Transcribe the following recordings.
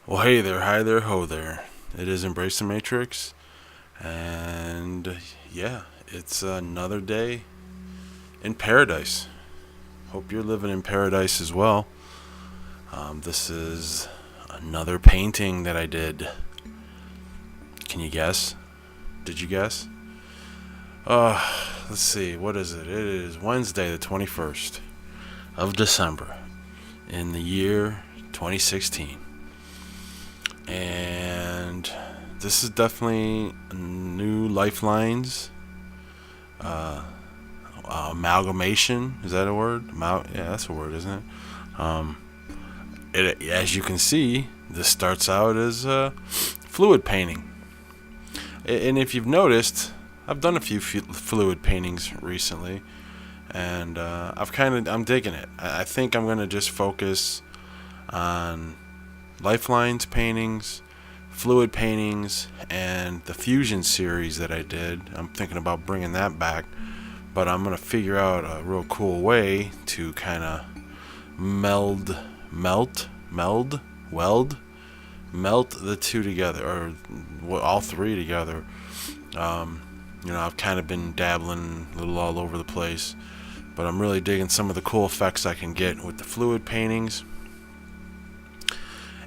Well, hey there, hi there, ho there. It is Embrace the Matrix, and yeah, it's another day in paradise. Hope you're living in paradise as well. This is another painting that I did. Can you guess? Did you guess? Uh, let's see, what is it? It is Wednesday, the 21st of December in the year 2016. And this is definitely new lifelines amalgamation. Is that a word? Yeah, that's a word, isn't it? As you can see, this starts out as fluid painting. And if you've noticed, I've done a few fluid paintings recently, and I'm digging it. I think I'm gonna just focus on lifelines paintings, fluid paintings, and the fusion series that I did. I'm thinking about bringing that back, but I'm gonna figure out a real cool way to kind of melt the two together, or all three together. I've kind of been dabbling a little all over the place, but I'm really digging some of the cool effects I can get with the fluid paintings.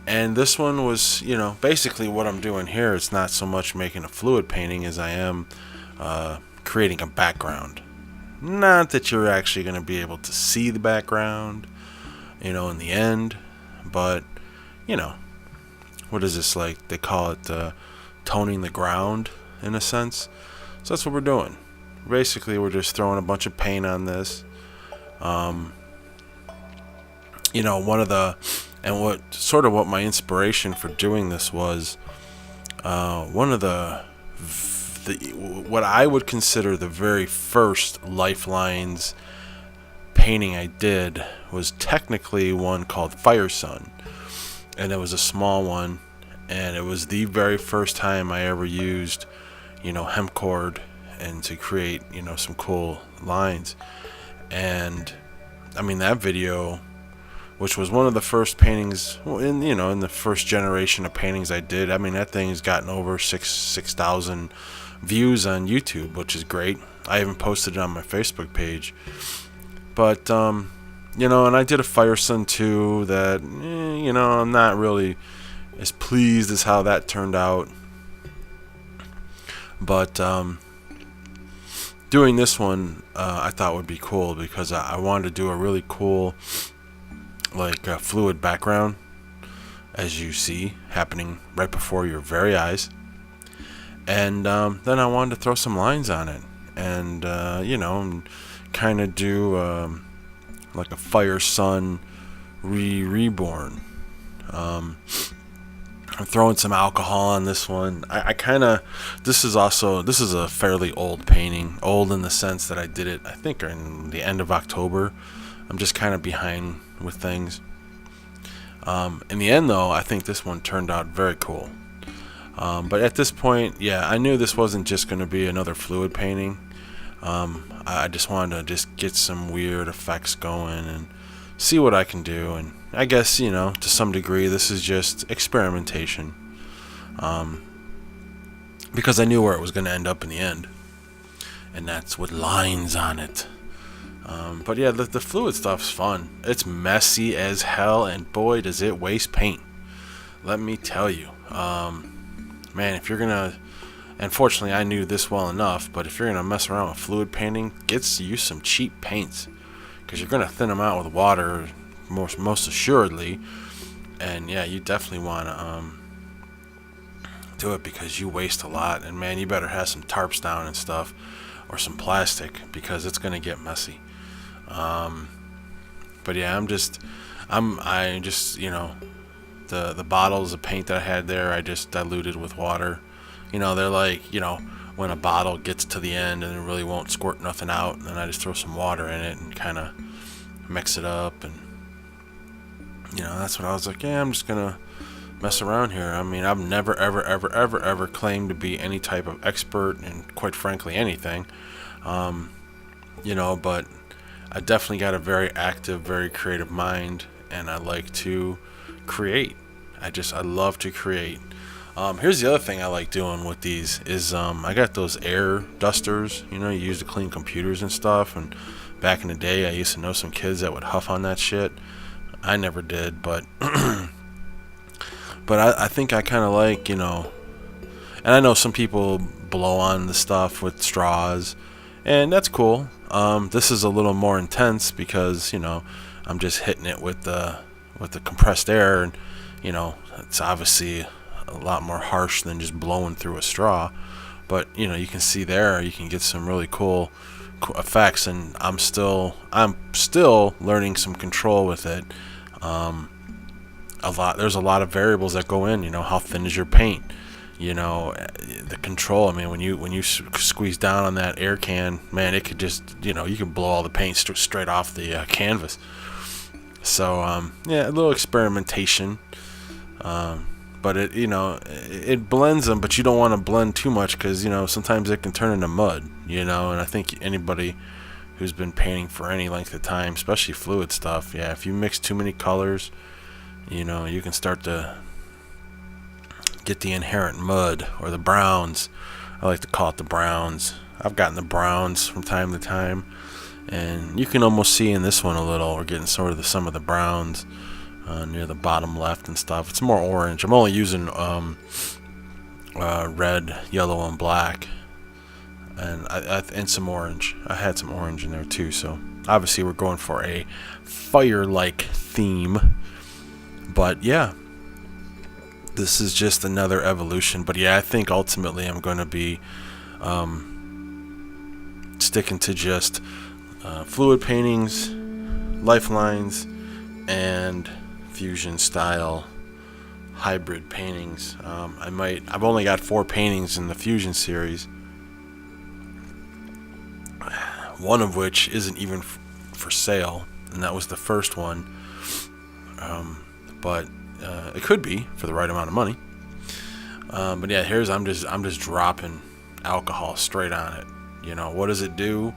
And this one was, basically what I'm doing here. It's not so much making a fluid painting as I am creating a background. Not that you're actually going to be able to see the background, in the end. But, what is this like? They call it toning the ground, in a sense. So that's what we're doing. Basically, we're just throwing a bunch of paint on this. What my inspiration for doing this was, one of the what I would consider the very first Lifelines painting I did was technically one called Fire Sun, and it was a small one, and it was the very first time I ever used, hemp cord and to create, some cool lines. And I mean, that video, which was one of the first paintings in the first generation of paintings I did. I mean, that thing's gotten over 6,000 views on YouTube, which is great. I even posted it on my Facebook page. But and I did a Fire Sun too that I'm not really as pleased as how that turned out. But doing this one I thought would be cool because I wanted to do a really cool fluid background, as you see happening right before your very eyes. And then I wanted to throw some lines on it, and kind of do like a Fire Sun reborn. I'm throwing some alcohol on this one. This is a fairly old painting, old in the sense that I did it, I think, in the end of October. I'm just kind of behind with things. In the end, though, I think this one turned out very cool. But at this point, yeah, I knew this wasn't just going to be another fluid painting. I just wanted to just get some weird effects going and see what I can do. And I guess, to some degree, this is just experimentation. Because I knew where it was going to end up in the end. And that's with lines on it. But yeah, the fluid stuff's fun. It's messy as hell, and boy, does it waste paint. Let me tell you. Man, if you're gonna... Unfortunately, I knew this well enough, but if you're gonna mess around with fluid painting, use some cheap paints. Because you're gonna thin them out with water, most assuredly. And yeah, you definitely want to do it because you waste a lot. And man, you better have some tarps down and stuff, or some plastic, because it's gonna get messy. But yeah, the bottles of paint that I had there, I just diluted with water. They're like, when a bottle gets to the end and it really won't squirt nothing out, and then I just throw some water in it and kind of mix it up. And that's what I was like, yeah, I'm just gonna mess around here. I mean, I've never ever claimed to be any type of expert in, quite frankly, anything. But I definitely got a very active, very creative mind, and I like to create. I love to create. Here's the other thing I like doing with these is I got those air dusters, you use to clean computers and stuff. And back in the day, I used to know some kids that would huff on that shit. I never did, but but I think I kind of like, and I know some people blow on the stuff with straws, and that's cool. This is a little more intense because, I'm just hitting it with the compressed air, and, it's obviously a lot more harsh than just blowing through a straw. But, you can see there, you can get some really cool effects, and I'm still learning some control with it. There's a lot of variables that go in, how thin is your paint, the control. I mean, when you squeeze down on that air can, man, it could just, you can blow all the paint straight off the canvas. So a little experimentation, but it blends them, but you don't want to blend too much because sometimes it can turn into mud, and I think anybody who's been painting for any length of time, especially fluid stuff, if you mix too many colors, you can start to get the inherent mud or the browns. I like to call it the browns. I've gotten the browns from time to time, and you can almost see in this one a little. We're getting sort of some of the browns near the bottom left and stuff. It's more orange. I'm only using red, yellow, and black, and some orange. I had some orange in there too. So obviously we're going for a fire-like theme. But this is just another evolution. But I think ultimately I'm going to be sticking to just fluid paintings, lifelines, and fusion style hybrid paintings. I've only got 4 paintings in the fusion series, one of which isn't even for sale, and that was the first one. But it could be for the right amount of money. But here's I'm just dropping alcohol straight on it. What does it do?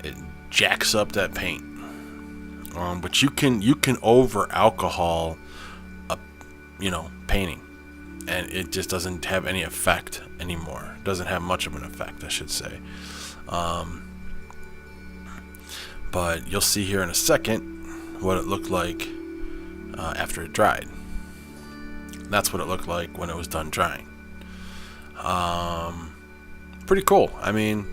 It jacks up that paint. But you can over alcohol a painting, and it just doesn't have any effect anymore. It doesn't have much of an effect, I should say. But you'll see here in a second what it looked like after it dried. That's what it looked like when it was done drying. Pretty cool. I mean,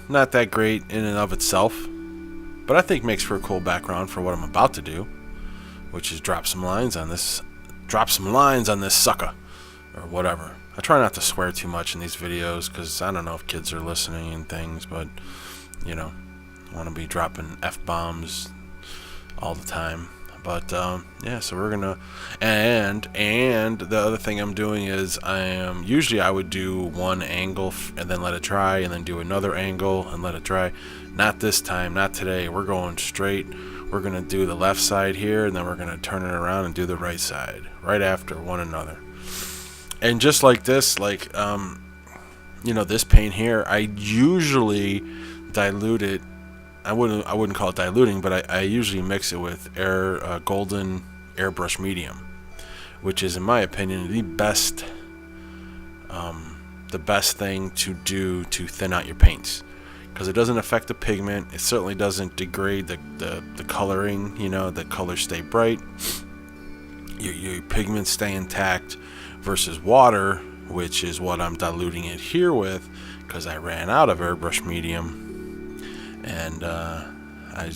not that great in and of itself, but I think makes for a cool background for what I'm about to do, which is drop some lines on this sucker, or whatever. I try not to swear too much in these videos because I don't know if kids are listening and things, but I want to be dropping F-bombs all the time. But so we're gonna, and the other thing I'm doing is usually I would do one angle and then let it dry, and then do another angle and let it dry. Not this time, not today. We're going straight. We're gonna do the left side here, and then we're gonna turn it around and do the right side right after one another. And just like this, this paint here, I usually dilute it. I wouldn't call it diluting, but I usually mix it with golden airbrush medium, which is, in my opinion, the best thing to do to thin out your paints, because it doesn't affect the pigment. It certainly doesn't degrade the coloring. The colors stay bright. Your pigments stay intact, versus water, which is what I'm diluting it here with, because I ran out of airbrush medium. And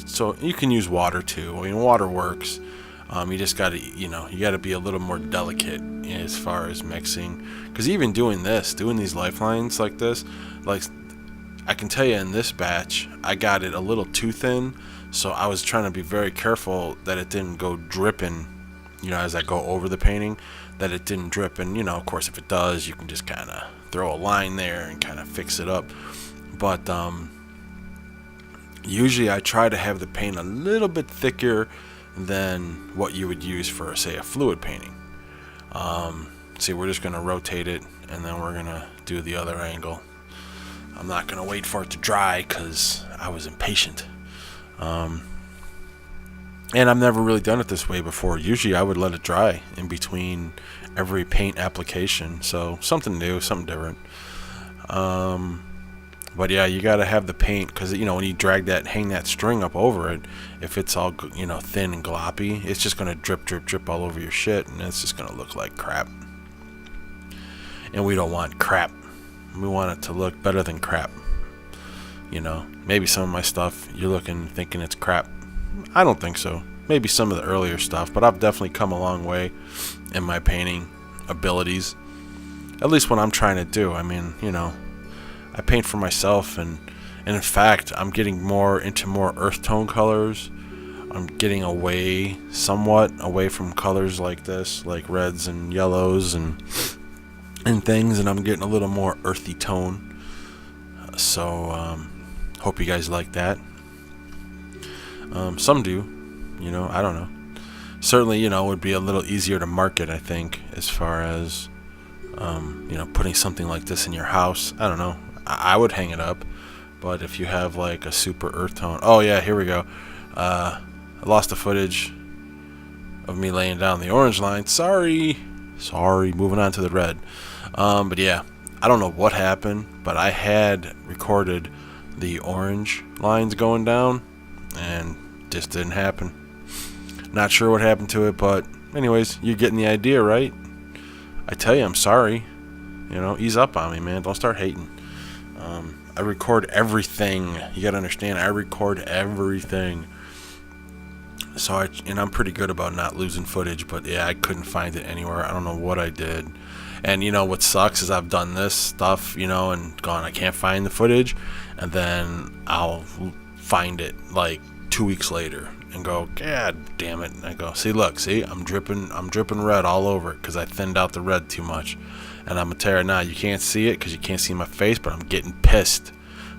so you can use water too. I mean, water works. You just gotta, you gotta be a little more delicate as far as mixing. Because even doing these lifelines like this, I can tell you in this batch, I got it a little too thin. So I was trying to be very careful that it didn't go dripping, as I go over the painting, that it didn't drip. And, of course, if it does, you can just kind of throw a line there and kind of fix it up. But, usually I try to have the paint a little bit thicker than what you would use for, say, a fluid painting. See, we're just going to rotate it, and then we're going to do the other angle. I'm not going to wait for it to dry because I was impatient. And I've never really done it this way before. Usually I would let it dry in between every paint application. So something new, something different. But yeah, you gotta have the paint, because when you hang that string up over it, if it's all thin and gloppy, it's just gonna drip all over your shit, and it's just gonna look like crap. And we don't want crap. We want it to look better than crap. Maybe some of my stuff you're thinking it's crap. I don't think so. Maybe some of the earlier stuff, but I've definitely come a long way in my painting abilities. At least what I'm trying to do. I mean, I paint for myself, and in fact, I'm getting into more earth tone colors. I'm getting somewhat away from colors like this, like reds and yellows and things, and I'm getting a little more earthy tone. So, hope you guys like that. Some do, I don't know. Certainly, it would be a little easier to market, I think, as far as, putting something like this in your house. I don't know. I would hang it up, but if you have like a super earth tone. Oh yeah, here we go. I lost the footage of me laying down the orange line. Sorry. Moving on to the red. But yeah, I don't know what happened, but I had recorded the orange lines going down, and just didn't happen. Not sure what happened to it, but anyways, you're getting the idea, right? I tell you, I'm sorry. Ease up on me, man. Don't start hating. I record everything. You gotta understand, I record everything. So I'm pretty good about not losing footage, but yeah, I couldn't find it anywhere. I don't know what I did. And what sucks is I've done this stuff, and gone, I can't find the footage, and then I'll find it like 2 weeks later and go, God damn it. And I go, see, I'm dripping red all over it because I thinned out the red too much. And I'm gonna tell you now, you can't see it because you can't see my face, but I'm getting pissed.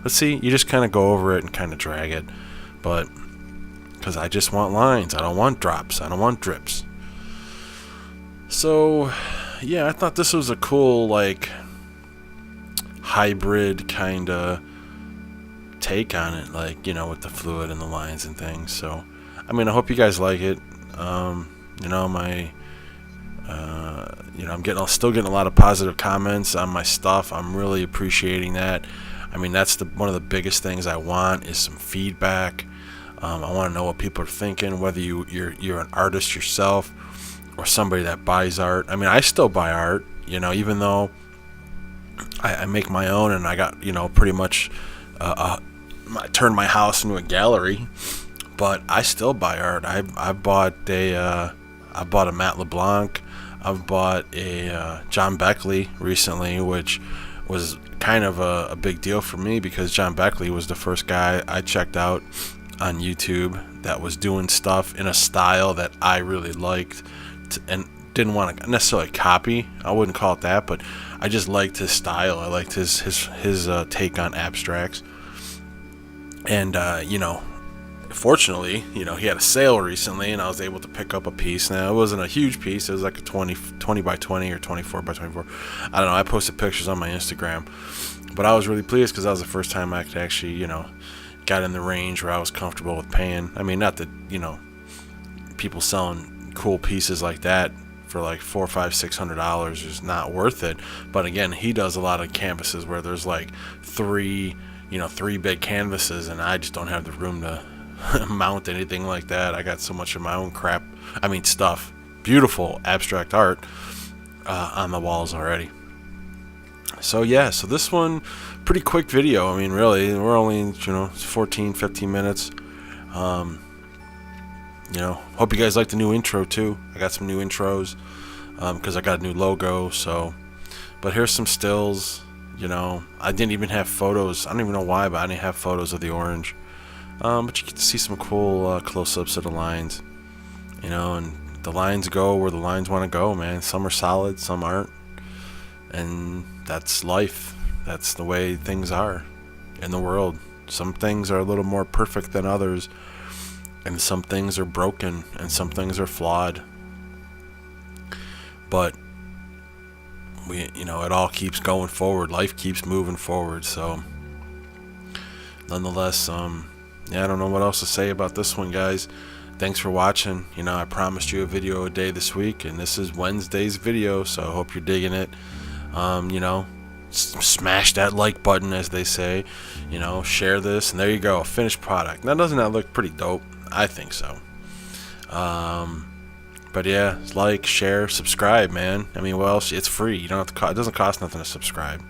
But see, you just kind of go over it and kind of drag it. But because I just want lines, I don't want drops, I don't want drips. So yeah, I thought this was a cool, like, hybrid kind of take on it, like, with the fluid and the lines and things. So I mean, I hope you guys like it. I'm still getting a lot of positive comments on my stuff. I'm really appreciating that. I mean, that's one of the biggest things I want is some feedback. I want to know what people are thinking, whether you're an artist yourself or somebody that buys art. I mean, I still buy art, even though I make my own, and I got, pretty much I turned my house into a gallery. But I still buy art. I bought a Matt LeBlanc. I've bought a John Beckley recently, which was kind of a big deal for me because John Beckley was the first guy I checked out on YouTube that was doing stuff in a style that I really liked and didn't want to necessarily copy. I wouldn't call it that, but I just liked his style. I liked his take on abstracts. And fortunately, he had a sale recently, and I was able to pick up a piece. Now, it wasn't a huge piece. It was like a 20 by 20 or 24 by 24. I don't know. I posted pictures on my Instagram. But I was really pleased because that was the first time I could actually, got in the range where I was comfortable with paying. I mean, not that, people selling cool pieces like that for like $400, $500, $600 is not worth it. But again, he does a lot of canvases where there's like three big canvases, and I just don't have the room to mount anything like that. I got so much of my own stuff, beautiful abstract art on the walls already. So yeah, so this one, pretty quick video. I mean, really, we're only 14, 15 minutes. Hope you guys like the new intro too. I got some new intros because I got a new logo. So, but here's some stills. I didn't even have photos. I don't even know why, but I didn't have photos of the orange. But you get to see some cool close-ups of the lines. And the lines go where the lines want to go, man. Some are solid, some aren't. And that's life. That's the way things are in the world. Some things are a little more perfect than others. And some things are broken, and some things are flawed. But it all keeps going forward. Life keeps moving forward. So nonetheless, I don't know what else to say about this one, guys. thanks for watching. You know, I promised you a video a day this week, and this is Wednesday's video, so I hope you're digging it. You know, smash that like button, as they say. You know, share this, and there you go, finished product. Now, doesn't that look pretty dope? I think so. But yeah, like, share, subscribe, man. I mean, well, it's free. You don't have to. It doesn't cost nothing to subscribe,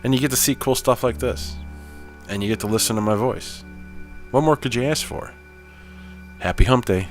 and you get to see cool stuff like this, and you get to listen to my voice. What more could you ask for? Happy Hump Day.